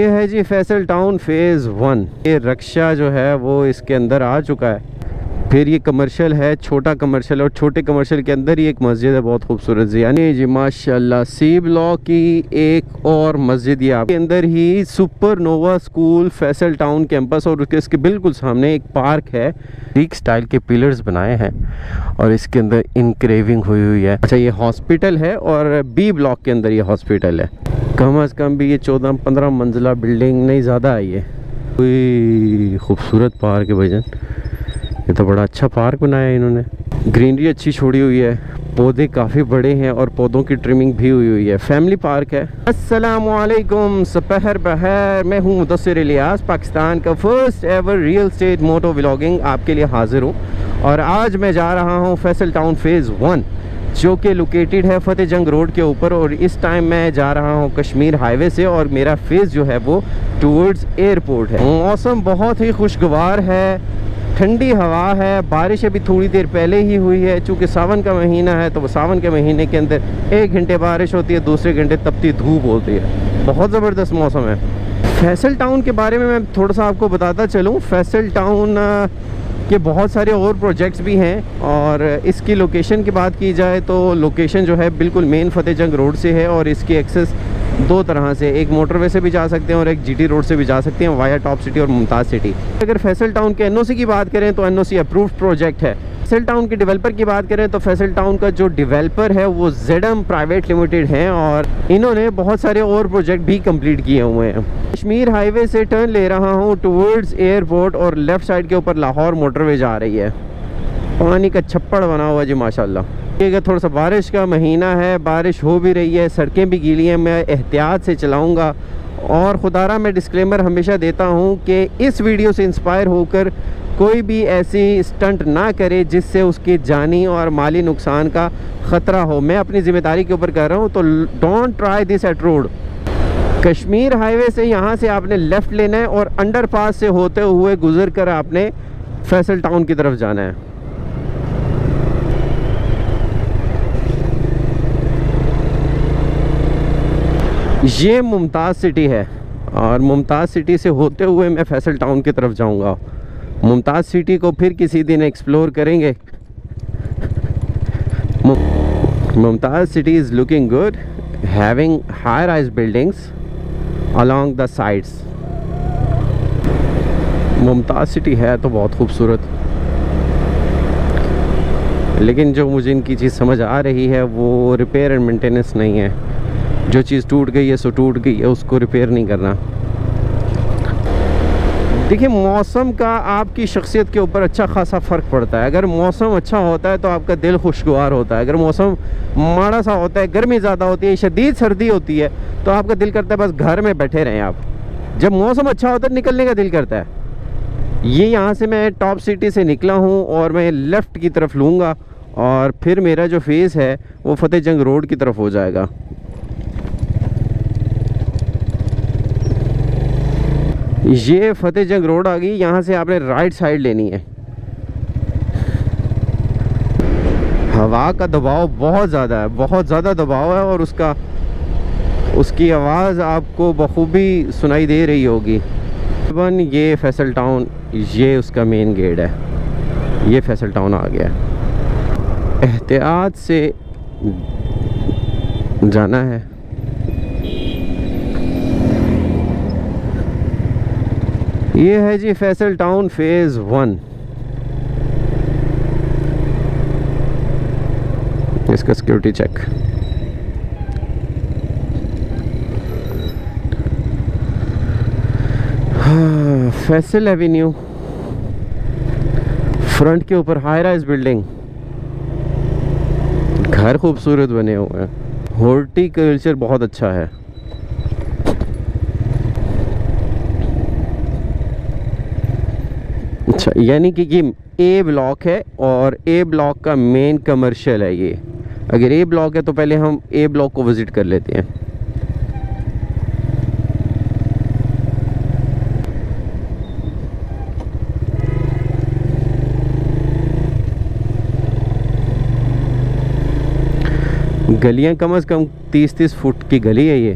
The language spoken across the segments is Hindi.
ये है जी फैसल टाउन फेज़ 1। ये रक्षा जो है वो इसके अंदर आ चुका है। फिर ये कमर्शियल है, छोटा कमर्शियल, और छोटे कमर्शियल के अंदर ही एक मस्जिद है बहुत खूबसूरत सी, यानी जी माशाल्लाह सी ब्लॉक की एक और मस्जिद ये आपके अंदर ही सुपर नोवा स्कूल फैसल टाउन कैंपस, और उसके बिल्कुल सामने एक पार्क है। ग्रीक स्टाइल के पिलर्स बनाए हैं और इसके अंदर इनक्रेविंग हुई हुई है। अच्छा, ये हॉस्पिटल है और बी ब्लॉक के अंदर ये हॉस्पिटल है। कम अज़ कम भी ये 14-15 मंजिला बिल्डिंग नहीं ज़्यादा है ये। कोई खूबसूरत पार्क है भाईजान, ये तो बड़ा अच्छा पार्क बनाया है इन्होंने। ग्रीनरी अच्छी छोड़ी हुई है, पौधे काफ़ी बड़े हैं और पौधों की ट्रिमिंग भी हुई हुई है। फैमिली पार्क है। अस्सलामुअलैकुम, सपहर बहर। मैं हूँ मुदस्सिर इलियास, पाकिस्तान का first ever real estate moto vlogging आपके लिए हाजिर हूँ। और आज मैं जा रहा हूँ फैसल टाउन फेज़ 1 जो कि लोकेटेड है फतेह जंग रोड के ऊपर। और इस टाइम मैं जा रहा हूँ कश्मीर हाईवे से और मेरा फेज़ जो है वो टूवर्ड्स एयरपोर्ट है। मौसम बहुत ही खुशगवार है, ठंडी हवा है। बारिश अभी थोड़ी देर पहले ही हुई है, चूँकि सावन का महीना है तो सावन के महीने के अंदर 1 घंटे बारिश होती है, दूसरे घंटे तपती धूप होती है। बहुत ज़बरदस्त मौसम है। फैसल टाउन के बारे में मैं थोड़ा सा आपको बताता चलूँ। फैसल टाउन के बहुत सारे और प्रोजेक्ट्स भी हैं, और इसकी लोकेशन की बात की जाए तो लोकेशन जो है बिल्कुल मेन फतेह जंग रोड से है, और इसकी एक्सेस 2 तरह से, एक मोटरवे से भी जा सकते हैं और एक जीटी रोड से भी जा सकते हैं वाया टॉप सिटी और मुमताज़ सिटी। अगर फैसल टाउन के एनओसी की बात करें तो एनओसी अप्रूव्ड प्रोजेक्ट है। फैसल टाउन के डेवलपर की बात करें तो फैसल टाउन का जो डेवलपर है वो ZM प्राइवेट लिमिटेड है, और इन्होंने बहुत सारे और प्रोजेक्ट भी कंप्लीट किए हुए हैं। कश्मीर हाईवे से टर्न ले रहा हूँ टूवर्ड्स एयरपोर्ट, और लेफ़्ट साइड के ऊपर लाहौर मोटरवे जा रही है। पानी का छप्पड़ बना हुआ जी माशाल्लाह। थोड़ा सा बारिश का महीना है, बारिश हो भी रही है, सड़कें भी गीली हैं, मैं एहतियात से चलाऊँगा। और खुदारा मैं डिस्क्लेमर हमेशा देता हूँ कि इस वीडियो से इंस्पायर होकर कोई भी ऐसी स्टंट ना करे जिससे उसके जानी और माली नुकसान का ख़तरा हो। मैं अपनी ज़िम्मेदारी के ऊपर कर रहा हूँ, तो don't try this eight road. Kashmir highway से यहाँ से आपने लेफ़्ट लेना है और अंडरपास से होते हुए गुजर कर आपने फैसल टाउन की तरफ जाना है। ये मुमताज़ सिटी है, और मुमताज़ सिटी से होते हुए मैं फैसल टाउन की तरफ जाऊंगा। मुमताज़ सिटी को फिर किसी दिन एक्सप्लोर करेंगे। Mumtaz city is looking good, having high rise buildings along the sides. Mumtaz city है तो बहुत खूबसूरत, लेकिन जो मुझे इनकी चीज़ समझ आ रही है वो रिपेयर एंड मेंटेनेंस नहीं है। जो चीज़ टूट गई है सो टूट गई है, उसको रिपेयर नहीं करना। देखिए, मौसम का आपकी शख्सियत के ऊपर अच्छा खासा फ़र्क पड़ता है। अगर मौसम अच्छा होता है तो आपका दिल खुशगवार होता है। अगर मौसम माड़ा सा होता है, गर्मी ज़्यादा होती है, शदीद सर्दी होती है, तो आपका दिल करता है बस घर में बैठे रहें आप। जब मौसम अच्छा होता है निकलने का दिल करता है। ये यहाँ से मैं टॉप सिटी से निकला हूँ और मैं लेफ़्ट की तरफ लूँगा, और फिर मेरा जो फेज़ है वो फतेह जंग रोड की तरफ हो जाएगा। ये फतेह जंग रोड आ गई, यहाँ से आपने राइट साइड लेनी है। हवा का दबाव बहुत ज़्यादा है, बहुत ज़्यादा दबाव है, और उसकी आवाज़ आपको बखूबी सुनाई दे रही होगी। ये फैसल टाउन, ये उसका मेन गेट है। ये फैसल टाउन आ गया। एहतियात से जाना है। ये है जी फैसल टाउन फेज़ 1। इसका security check. Faisal avenue, front के ऊपर हाई राइज बिल्डिंग, घर खूबसूरत बने हुए हैं। हॉर्टिकल्चर बहुत अच्छा है। अच्छा, यानी कि ये ए ब्लॉक है, और ए ब्लॉक का मेन कमर्शियल है ये। अगर ए ब्लॉक है तो पहले हम ए ब्लॉक को विज़िट कर लेते हैं। गलियां कम से कम 30-30 फुट की गली है ये,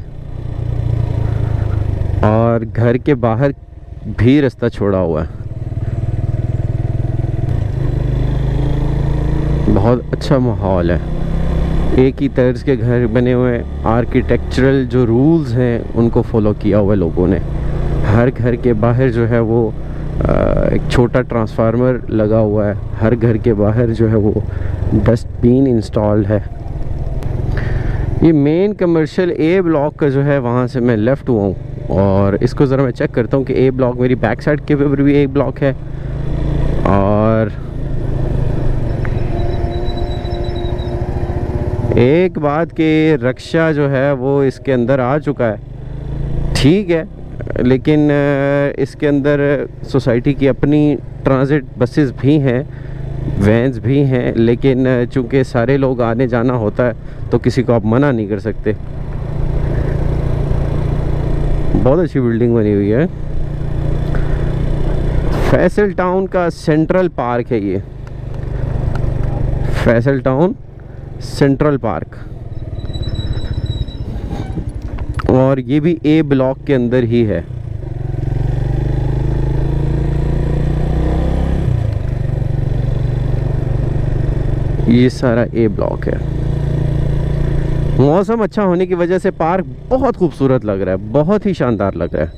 और और घर के बाहर भी रास्ता छोड़ा हुआ है। बहुत अच्छा माहौल है, एक ही तर्ज के घर बने हुए, आर्किटेक्चरल जो रूल्स हैं उनको फॉलो किया हुआ लोगों ने। हर घर के बाहर जो है वो एक छोटा ट्रांसफार्मर लगा हुआ है, हर घर के बाहर जो है वो डस्टबिन इंस्टॉल्ड है। ये मेन कमर्शियल ए ब्लॉक का जो है वहाँ से मैं लेफ़्ट हुआ हूँ और इसको ज़रा मैं चेक करता हूँ कि ए ब्लॉक मेरी बैक साइड के ऊपर भी एक ब्लॉक है। और एक बात कि रक्षा जो है वो इसके अंदर आ चुका है, ठीक है, लेकिन इसके अंदर सोसाइटी की अपनी ट्रांजिट बसेस भी हैं, वैन्स भी हैं, लेकिन चूँकि सारे लोग आने जाना होता है तो किसी को आप मना नहीं कर सकते। बहुत अच्छी बिल्डिंग बनी हुई है। फैसल टाउन का सेंट्रल पार्क है ये, फैसल टाउन सेंट्रल पार्क, और ये भी ए ब्लॉक के अंदर ही है। ये सारा ए ब्लॉक है। मौसम अच्छा होने की वजह से पार्क बहुत खूबसूरत लग रहा है, बहुत ही शानदार लग रहा है।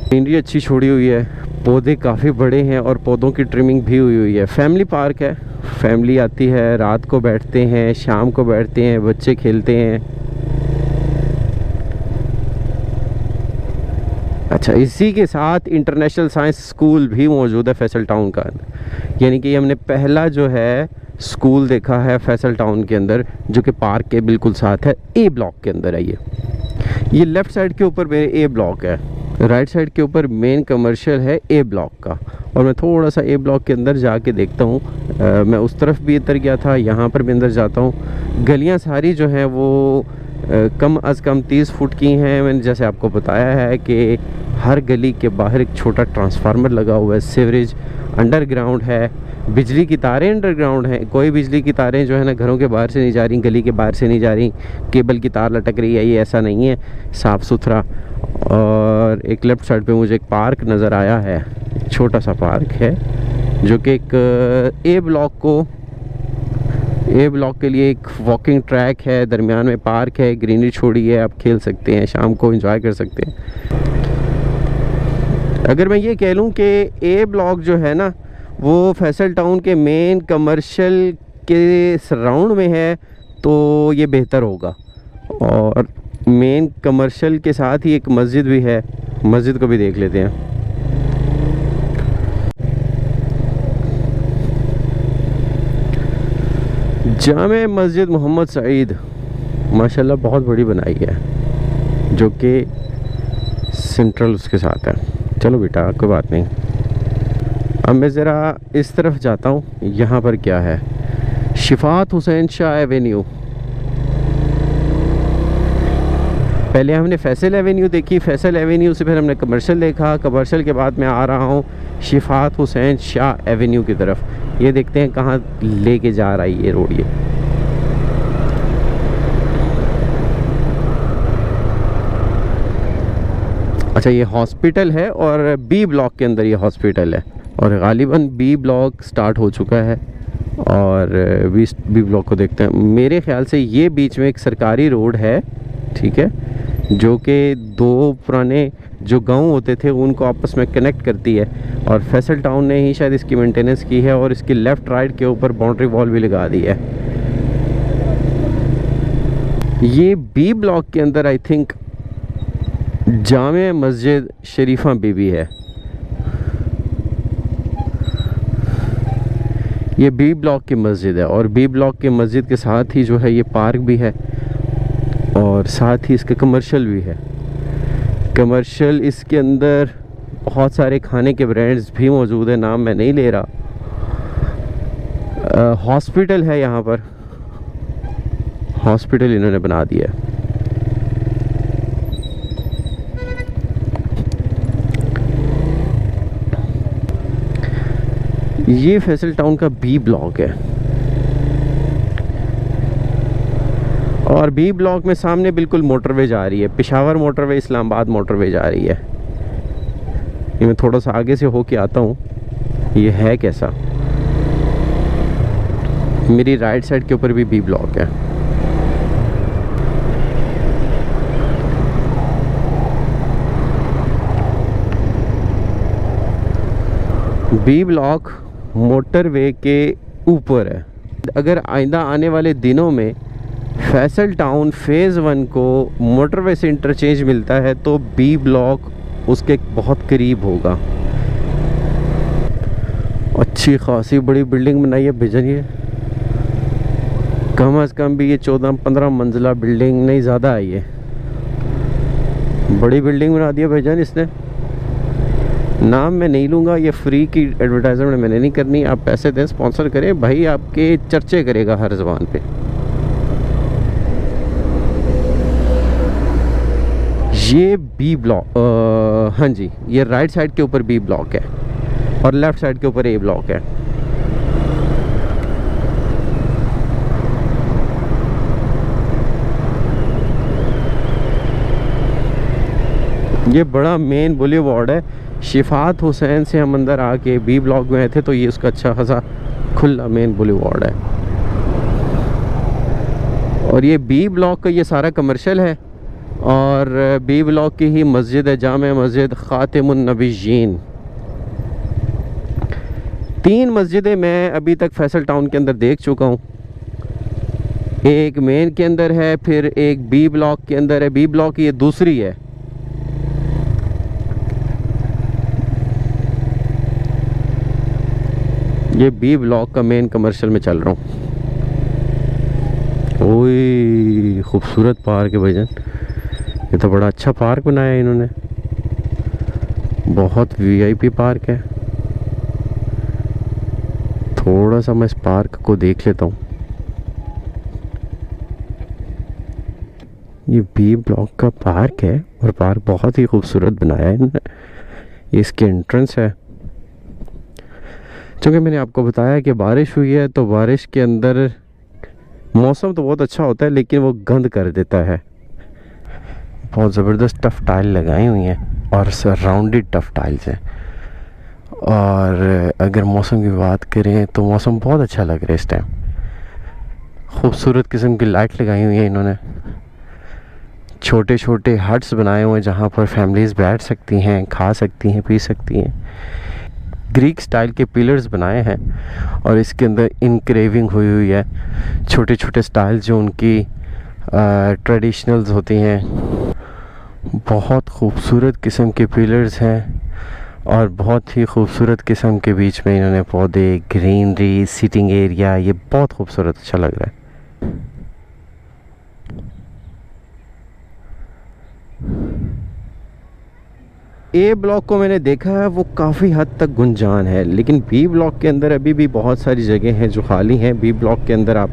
सीनरी अच्छी छोड़ी हुई है, पौधे काफ़ी बड़े हैं और पौधों की ट्रिमिंग भी हुई है। फैमिली पार्क है, फैमिली आती है, रात को बैठते हैं, शाम को बैठते हैं, बच्चे खेलते हैं। अच्छा, इसी के साथ इंटरनेशनल साइंस स्कूल भी मौजूद है फैसल टाउन का, यानी कि हमने पहला जो है स्कूल देखा है फैसल टाउन के अंदर, जो कि पार्क के बिल्कुल साथ है, ए ब्लॉक के अंदर है। ये लेफ़्ट साइड के ऊपर मेरे ए ब्लॉक है, राइट साइड के ऊपर मेन कमर्शियल है ए ब्लॉक का। और मैं थोड़ा सा ए ब्लॉक के अंदर जाके देखता हूँ, मैं उस तरफ भी अंदर गया था, यहाँ पर भी अंदर जाता हूँ। गलियाँ सारी जो हैं वो कम अज़ कम 30 फुट की हैं। मैंने जैसे आपको बताया है कि हर गली के बाहर एक छोटा ट्रांसफार्मर लगा हुआ है, सीवरेज अंडरग्राउंड है, बिजली की तारें अंडरग्राउंड हैं। कोई बिजली की तारें जो है ना घरों के बाहर से नहीं जा रही, गली के बाहर से नहीं जा रही, केबल की तार लटक रही है, ये ऐसा नहीं है, साफ़ सुथरा। और एक लेफ़्ट साइड पे मुझे एक पार्क नज़र आया है, छोटा सा पार्क है, जो कि एक ए ब्लॉक के लिए एक वॉकिंग ट्रैक है, दरमियान में पार्क है, ग्रीनरी छोड़ी है, आप खेल सकते हैं, शाम को एंजॉय कर सकते हैं। अगर मैं ये कह लूँ कि ए ब्लॉक जो है ना वो फैसल टाउन के मेन कमर्शियल के सराउंड में है तो ये बेहतर होगा। और मेन कमर्शियल के साथ ही एक मस्जिद भी है, मस्जिद को भी देख लेते हैं। जामे मस्जिद मोहम्मद सईद माशाल्लाह बहुत बड़ी बनाई है, जो कि सेंट्रल उसके साथ है। चलो बेटा कोई बात नहीं। अब मैं ज़रा इस तरफ जाता हूँ, यहाँ पर क्या है, शिफात हुसैन शाह एवेन्यू। पहले हमने फैसल एवेन्यू देखी, फैसल एवेन्यू से फिर हमने कमर्शियल देखा, कमर्शियल के बाद मैं आ रहा हूँ शिफात हुसैन शाह एवेन्यू की तरफ। ये देखते हैं कहाँ लेके जा रहा है ये रोड। ये अच्छा, ये हॉस्पिटल है और बी ब्लॉक के अंदर ये हॉस्पिटल है, और गालिबन बी ब्लॉक स्टार्ट हो चुका है। और बी ब्लॉक को देखते हैं। मेरे ख्याल से ये बीच में एक सरकारी रोड है, ठीक है, जो कि दो पुराने जो गांव होते थे उनको आपस में कनेक्ट करती है, और फैसल टाउन ने ही शायद इसकी मेंटेनेंस की है, और इसकी लेफ़्ट राइट के ऊपर बाउंड्री वॉल भी लगा दी है। ये बी ब्लॉक के अंदर आई थिंक जामे मस्जिद शरीफा बीबी है। ये बी ब्लॉक की मस्जिद है, और बी ब्लॉक के मस्जिद के साथ ही जो है ये पार्क भी है, और साथ ही इसके कमर्शियल भी है। कमर्शियल इसके अंदर बहुत सारे खाने के ब्रांड्स भी मौजूद है, नाम मैं नहीं ले रहा। हॉस्पिटल है यहाँ पर, हॉस्पिटल इन्होंने बना दिया है। ये फैसल टाउन का बी ब्लॉक है, और बी ब्लॉक में सामने बिल्कुल मोटरवे जा रही है, पेशावर मोटरवे, इस्लामाबाद मोटरवे जा रही है। ये मैं थोड़ा सा आगे से होके आता हूँ, ये है कैसा। मेरी राइट साइड के ऊपर भी बी ब्लॉक है। बी ब्लॉक मोटरवे के ऊपर है। अगर आइंदा आने वाले दिनों में फैसल टाउन फेज़ 1 को मोटरवे से इंटरचेंज मिलता है तो बी ब्लॉक उसके बहुत करीब होगा। अच्छी खासी बड़ी बिल्डिंग बनाई है भाईजान, ये कम से कम भी ये 14-15 मंजिला बिल्डिंग नहीं, ज़्यादा है। ये बड़ी बिल्डिंग बना दी है भाईजान इसने। नाम मैं नहीं लूँगा, ये फ्री की एडवर्टाइजमेंट मैंने नहीं करनी। आप पैसे दें, स्पॉन्सर करें, भाई आपके चर्चे करेगा हर ज़बान पे। ये बी ब्लॉक, हाँ जी, ये राइट साइड के ऊपर बी ब्लॉक है और लेफ़्ट साइड के ऊपर ए ब्लॉक है। ये बड़ा मेन बुलेवार्ड है। शिफात हुसैन से हम अंदर आके बी ब्लॉक में आए थे तो ये उसका अच्छा खासा खुला मेन बुलेवार्ड है। और ये बी ब्लॉक का ये सारा कमर्शियल है और बी ब्लॉक की ही मस्जिद है, जामे मस्जिद खातिमुन नबीयीन। 3 मस्जिदें मैं अभी तक फैसल टाउन के अंदर देख चुका हूँ। एक मेन के अंदर है, फिर एक बी ब्लॉक के अंदर है। बी ब्लॉक की ये दूसरी है। ये बी ब्लॉक का मेन कमर्शियल में चल रहा हूँ। ओए खूबसूरत पार्क है भाईजान, ये तो बड़ा अच्छा पार्क बनाया है इन्होंने, बहुत वीआईपी पार्क है। थोड़ा सा मैं इस पार्क को देख लेता हूँ। ये बी ब्लॉक का पार्क है और पार्क बहुत ही खूबसूरत बनाया है इन्होंने। ये इसकी एंट्रेंस है। चूँकि मैंने आपको बताया कि बारिश हुई है तो बारिश के अंदर मौसम तो बहुत अच्छा होता है लेकिन वो गंद कर देता है। बहुत ज़बरदस्त टफ टाइल लगाई हुई हैं और सराउंडेड टफ टाइल्स हैं। और अगर मौसम की बात करें तो मौसम बहुत अच्छा लग रहा है इस टाइम। खूबसूरत किस्म की लाइट लगाई हुई है इन्होंने। छोटे छोटे हट्स बनाए हुए हैं जहाँ पर फैमिलीज़ बैठ सकती हैं, खा सकती हैं, पी सकती हैं। ग्रीक स्टाइल के पिलर्स बनाए हैं और इसके अंदर इनक्रेविंग हुई हुई है। छोटे छोटे स्टाइल्स जो उनकी ट्रेडिशनल्स होती हैं। बहुत खूबसूरत किस्म के पिलर्स हैं और बहुत ही खूबसूरत किस्म के बीच में इन्होंने पौधे, ग्रीनरी, सीटिंग एरिया, ये बहुत खूबसूरत अच्छा लग रहा है। ए ब्लॉक को मैंने देखा है वो काफ़ी हद तक गुंजान है, लेकिन बी ब्लॉक के अंदर अभी भी बहुत सारी जगह हैं जो खाली हैं। बी ब्लॉक के अंदर आप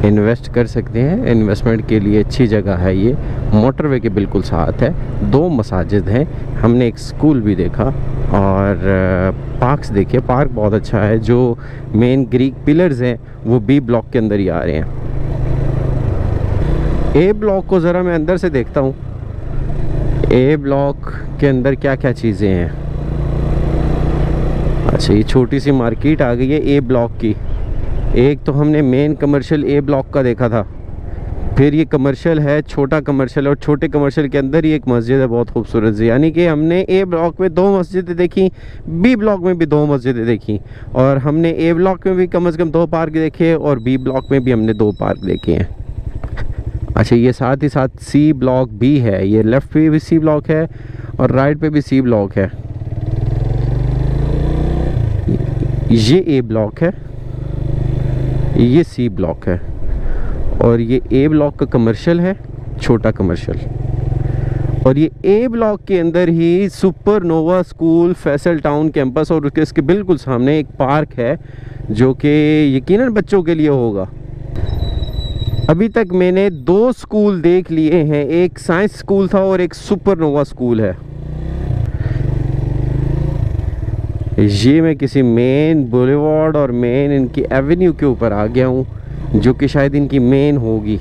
इन्वेस्ट कर सकते हैं, इन्वेस्टमेंट के लिए अच्छी जगह है। ये मोटरवे के बिल्कुल साथ है। 2 मसाजिद हैं, हमने एक स्कूल भी देखा और पार्क्स देखे। पार्क बहुत अच्छा है। जो मेन ग्रीक पिलर्स हैं वो बी ब्लॉक के अंदर ही आ रहे हैं। ए ब्लॉक को ज़रा मैं अंदर से देखता हूँ। ए ब्लॉक के अंदर क्या क्या चीज़ें हैं। अच्छा, ये छोटी सी मार्केट आ गई है ए ब्लॉक की। एक तो हमने मेन कमर्शियल ए ब्लॉक का देखा था, फिर ये कमर्शियल है, छोटा कमर्शियल, और छोटे कमर्शियल के अंदर ही एक मस्जिद है बहुत खूबसूरत सी। यानी कि हमने ए ब्लॉक में 2 मस्जिदें देखी, बी ब्लॉक में भी 2 मस्जिदें देखी, और हमने ए ब्लॉक में भी कम से कम 2 पार्क देखे और बी ब्लॉक में भी हमने 2 पार्क देखे हैं। अच्छा, ये साथ ही साथ सी ब्लॉक भी है। ये लेफ़्ट पे भी सी ब्लॉक है और राइट पे भी सी ब्लॉक है। ये ए ब्लॉक है, ये सी ब्लॉक है और ये ए ब्लॉक का कमर्शियल है, छोटा कमर्शियल। और ये ए ब्लॉक के अंदर ही supernova school, Faisal town campus, और उसके बिल्कुल सामने एक पार्क है जो कि यकीनन बच्चों के लिए होगा। अभी तक मैंने 2 स्कूल देख लिए हैं, एक साइंस स्कूल था और एक सुपरनोवा स्कूल है। ये मैं किसी मेन बुलेवार्ड और मेन इनकी एवेन्यू के ऊपर आ गया हूँ जो कि शायद इनकी मेन होगी।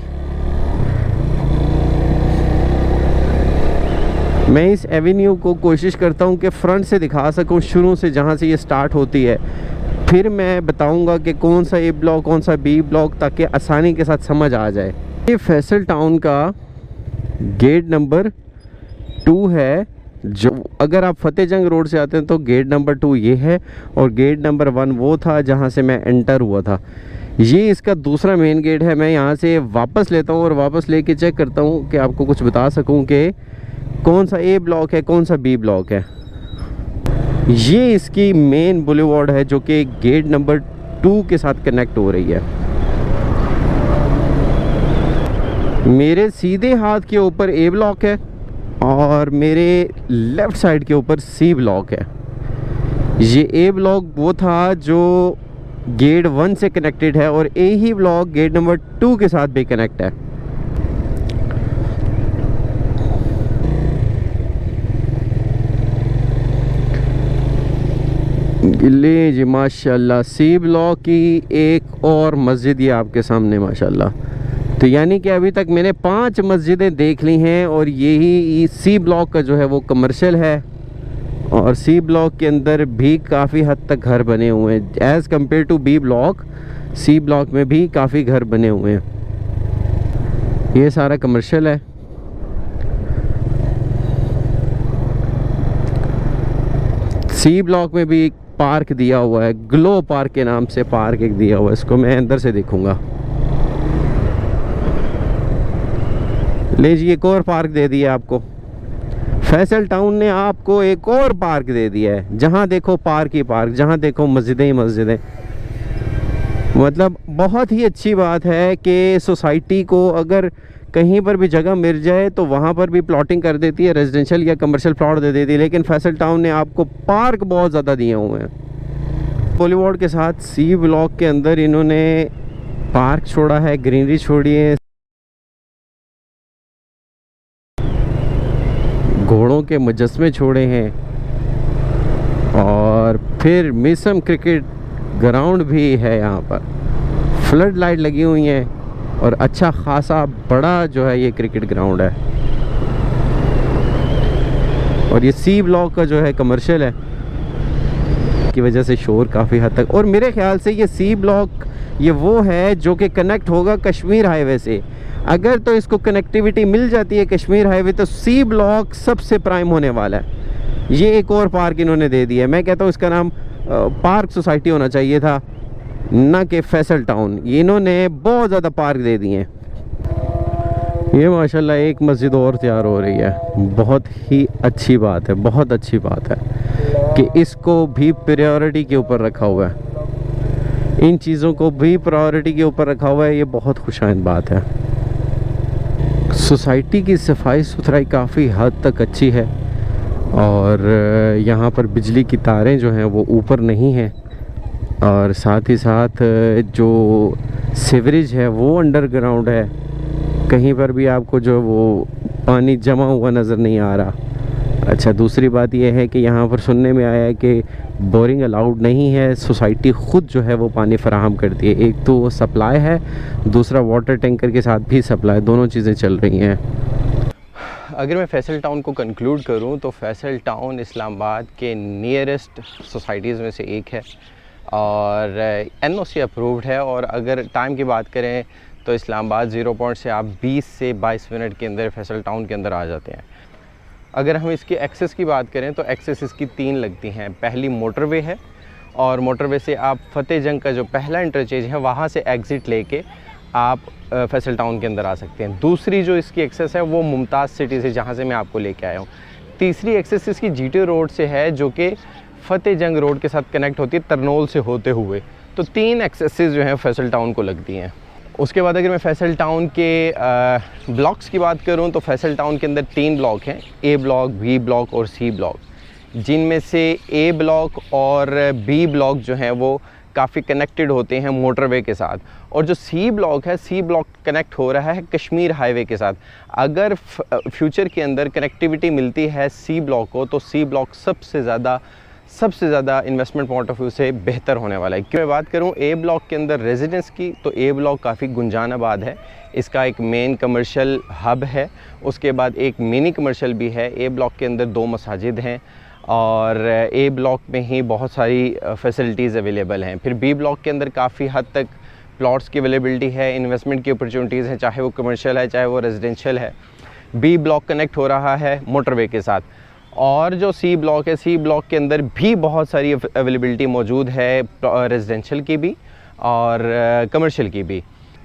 मैं इस एवेन्यू को कोशिश करता हूँ कि फ्रंट से दिखा सकूँ, शुरू से जहाँ से ये स्टार्ट होती है, फिर मैं बताऊँगा कि कौन सा ए ब्लॉक कौन सा बी ब्लॉक, ताकि आसानी के साथ समझ आ जाए। ये फैसल टाउन का गेट नंबर 2 है, जो अगर आप फतेह जंग रोड से आते हैं तो गेट नंबर 2 ये है, और गेट नंबर 1 वो था जहाँ से मैं एंटर हुआ था। ये इसका दूसरा मेन गेट है। मैं यहाँ से वापस लेता हूँ और वापस लेके चेक करता हूँ कि आपको कुछ बता सकूँ कि कौन सा ए ब्लॉक है कौन सा बी ब्लॉक है। ये इसकी मेन बुलेवार्ड है जो कि गेट नंबर 2 के साथ कनेक्ट हो रही है। मेरे सीधे हाथ के ऊपर ए ब्लॉक है और मेरे लेफ़्ट साइड के ऊपर सी ब्लॉक है। ये ए ब्लॉक वो था जो गेट 1 से कनेक्टेड है, और ए ही ब्लॉक गेट नंबर 2 के साथ भी कनेक्ट है। ले जी माशाल्लाह, सी ब्लॉक की एक और मस्जिद ये आपके सामने माशाल्लाह। तो यानी कि अभी तक मैंने 5 मस्जिदें देख ली हैं, और यही सी ब्लॉक का जो है वो कमर्शियल है, और सी ब्लॉक के अंदर भी काफ़ी हद तक घर बने हुए हैं। As compare to B block, C block में भी काफ़ी घर बने हुए हैं। ये सारा कमर्शियल है। सी ब्लॉक में भी पार्क दिया हुआ है, ग्लो पार्क के नाम से पार्क एक दिया हुआ है। इसको मैं अंदर से देखूंगा। ले जी, एक और पार्क दे दिया आपको। फैसल टाउन ने आपको एक और पार्क दे दिया है। जहाँ देखो पार्क ही पार्क, जहाँ देखो मस्जिदें ही मस्जिदें। मतलब बहुत ही अच्छी बात है कि सोसाइटी को अगर कहीं पर भी जगह मिल जाए तो वहाँ पर भी प्लॉटिंग कर देती है, रेजिडेंशियल या कमर्शियल प्लॉट दे देती है। लेकिन फैसल टाउन ने आपको पार्क बहुत ज़्यादा दिए हुए हैं। बॉलीवुड के साथ सी ब्लॉक के अंदर इन्होंने पार्क छोड़ा है, ग्रीनरी छोड़ी है, घोड़ों के मुजस्मे छोड़े हैं, और फिर मिसम क्रिकेट ग्राउंड भी है। यहाँ पर फ्लड लाइट लगी हुई हैं, और अच्छा खासा बड़ा जो है ये क्रिकेट ग्राउंड है। और ये सी ब्लॉक का जो है कमर्शियल है, की वजह से शोर काफ़ी हद तक। और मेरे ख्याल से ये सी ब्लॉक ये वो है जो कि कनेक्ट होगा कश्मीर हाईवे से। अगर तो इसको कनेक्टिविटी मिल जाती है कश्मीर हाईवे, तो सी ब्लॉक सबसे प्राइम होने वाला है। ये एक और पार्क इन्होंने दे दिया है। मैं कहता हूँ इसका नाम पार्क सोसाइटी होना चाहिए था, ना कि फैसल टाउन। इन्होंने बहुत ज़्यादा पार्क दे दिए हैं। ये माशाल्लाह एक मस्जिद और तैयार हो रही है। बहुत ही अच्छी बात है, बहुत अच्छी बात है कि इसको भी प्रायोरिटी के ऊपर रखा हुआ है। इन चीज़ों को भी प्रायोरिटी के ऊपर रखा हुआ है। ये बहुत खुशाइंद बात है। सोसाइटी की सफाई सुथराई काफ़ी हद तक अच्छी है, और यहाँ पर बिजली की तारें जो हैं वो ऊपर नहीं हैं, और साथ ही साथ जो सीवरेज है वो अंडरग्राउंड है। कहीं पर भी आपको जो वो पानी जमा हुआ नज़र नहीं आ रहा। अच्छा, दूसरी बात यह है कि यहाँ पर सुनने में आया है कि बोरिंग अलाउड नहीं है, सोसाइटी ख़ुद जो है वो पानी फ़राहम करती है। एक तो सप्लाई है, दूसरा वाटर टैंकर के साथ भी सप्लाई, दोनों चीज़ें चल रही हैं। अगर मैं फैसल टाउन को कंक्लूड करूँ तो फैसल टाउन इस्लामाबाद के नियरेस्ट सोसाइटीज़ में से एक है, और NOC अप्रूव्ड है। और अगर टाइम की बात करें तो इस्लामाबाद 0 पॉइंट से आप 20 से 22 मिनट के अंदर फैसल टाउन के अंदर आ जाते हैं। अगर हम इसकी एक्सेस की बात करें तो एक्सेस इसकी 3 लगती हैं। पहली मोटरवे है, और मोटरवे से आप फतेह जंग का जो पहला इंटरचेंज है वहाँ से एग्ज़िट लेके आप फैसल टाउन के अंदर आ सकते हैं। दूसरी जो इसकी एक्सेस है वो मुमताज़ सिटी से, जहाँ से मैं आपको लेके आया हूँ। तीसरी एक्सेस इसकी GT रोड से है, जो कि फतेह जंग रोड के साथ कनेक्ट होती है तरनोल से होते हुए। तो 3 एक्सेसेस जो हैं फैसल टाउन को लगती हैं। उसके बाद अगर मैं फैसल टाउन के ब्लॉक्स की बात करूं तो फैसल टाउन के अंदर 3 ब्लॉक हैं, A ब्लॉक, B ब्लॉक और C ब्लॉक, जिनमें से A ब्लॉक और B ब्लॉक जो हैं वो काफ़ी कनेक्टेड होते हैं मोटरवे के साथ, और जो C ब्लॉक है, C ब्लॉक कनेक्ट हो रहा है कश्मीर हाईवे के साथ। अगर फ्यूचर के अंदर कनेक्टिविटी मिलती है C ब्लॉक को, तो C ब्लॉक सबसे ज़्यादा सबसे ज़्यादा इन्वेस्टमेंट पॉइंट ऑफ व्यू से बेहतर होने वाला है। क्यों मैं बात करूं ए ब्लॉक के अंदर रेजिडेंस की, तो ए ब्लॉक काफ़ी गुंजानाबाद है। इसका एक मेन कमर्शियल हब है, उसके बाद एक मिनी कमर्शियल भी है। ए ब्लॉक के अंदर 2 मसाजिद हैं और ए ब्लॉक में ही बहुत सारी फैसिलिटीज़ अवेलेबल हैं। फिर बी ब्लॉक के अंदर काफ़ी हद तक प्लॉट्स की अवेलेबिलिटी है, इन्वेस्टमेंट की अपॉर्चुनिटीज़ हैं, चाहे वो कमर्शियल है चाहे वो रेजिडेंशियल है। बी ब्लॉक कनेक्ट हो रहा है मोटरवे के साथ। और जो सी ब्लॉक है, सी ब्लॉक के अंदर भी बहुत सारी अवेलेबिलिटी मौजूद है, रेजिडेंशियल की भी और कमर्शियल की भी।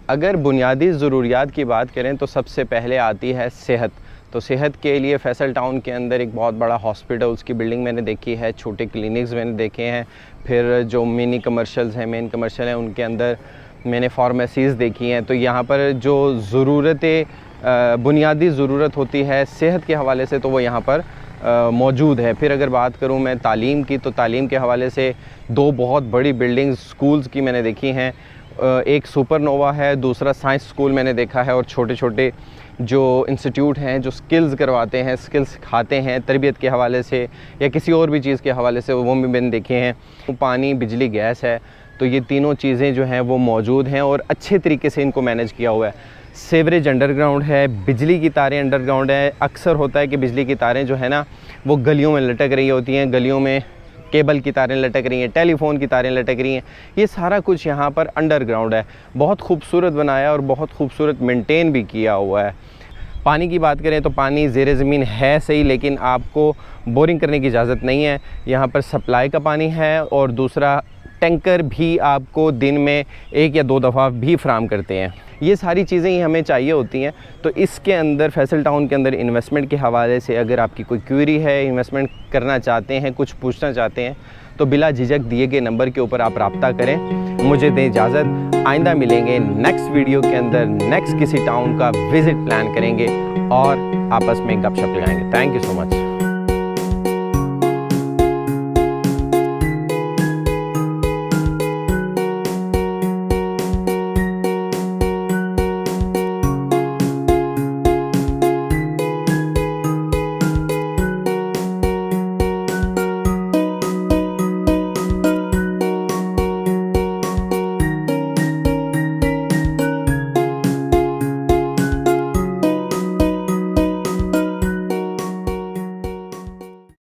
अगर बुनियादी ज़रूरियात की बात करें तो सबसे पहले आती है सेहत। तो सेहत के लिए फैसल टाउन के अंदर एक बहुत बड़ा हॉस्पिटल, उसकी बिल्डिंग मैंने देखी है, छोटे क्लिनिक्स मैंने देखे हैं। फिर जो मिनी कमर्शियल्स हैं, मेन कमर्शियल हैं, उनके अंदर मैंने फार्मेसीज़ देखी हैं। तो यहाँ पर जो ज़रूरतें बुनियादी ज़रूरत होती है सेहत के हवाले से, तो वो यहाँ पर मौजूद है। फिर अगर बात करूं मैं तालीम की, तो तालीम के हवाले से 2 बहुत बड़ी बिल्डिंग्स स्कूल्स की मैंने देखी हैं। एक सुपरनोवा है, दूसरा साइंस स्कूल मैंने देखा है। और छोटे छोटे जो इंस्टीट्यूट हैं जो स्किल्स करवाते हैं, स्किल्स सिखाते हैं तरबियत के हवाले से या किसी और भी चीज़ के हवाले से, वो भी मैंने देखे हैं। पानी, बिजली, गैस है, तो ये तीनों चीज़ें जो हैं वो मौजूद हैं और अच्छे तरीके से इनको मैनेज किया हुआ है। सेवरेज अंडरग्राउंड है, बिजली की तारें अंडरग्राउंड है। अक्सर होता है कि बिजली की तारें जो है ना वो गलियों में लटक रही होती हैं, गलियों में केबल की तारें लटक रही हैं, टेलीफोन की तारें लटक रही हैं। ये सारा कुछ यहाँ पर अंडरग्राउंड है। बहुत खूबसूरत बनाया और बहुत खूबसूरत मेंटेन भी किया हुआ है। पानी की बात करें तो पानी ज़ेरे ज़मीन है सही, लेकिन आपको बोरिंग करने की इजाज़त नहीं है। यहाँ पर सप्लाई का पानी है और दूसरा टैंकर भी आपको दिन में 1 या 2 दफ़ा भी फराहम करते हैं। ये सारी चीज़ें ही हमें चाहिए होती हैं। तो इसके अंदर फैसल टाउन के अंदर इन्वेस्टमेंट के हवाले से अगर आपकी कोई क्वेरी है, इन्वेस्टमेंट करना चाहते हैं, कुछ पूछना चाहते हैं, तो बिला झिझक दिए गए नंबर के ऊपर आप रब्ता करें। मुझे दें इजाज़त, आइंदा मिलेंगे नेक्स्ट वीडियो के अंदर, नेक्स्ट किसी टाउन का विज़िट प्लान करेंगे और आपस में गपशप लगाएंगे। Thank you so much.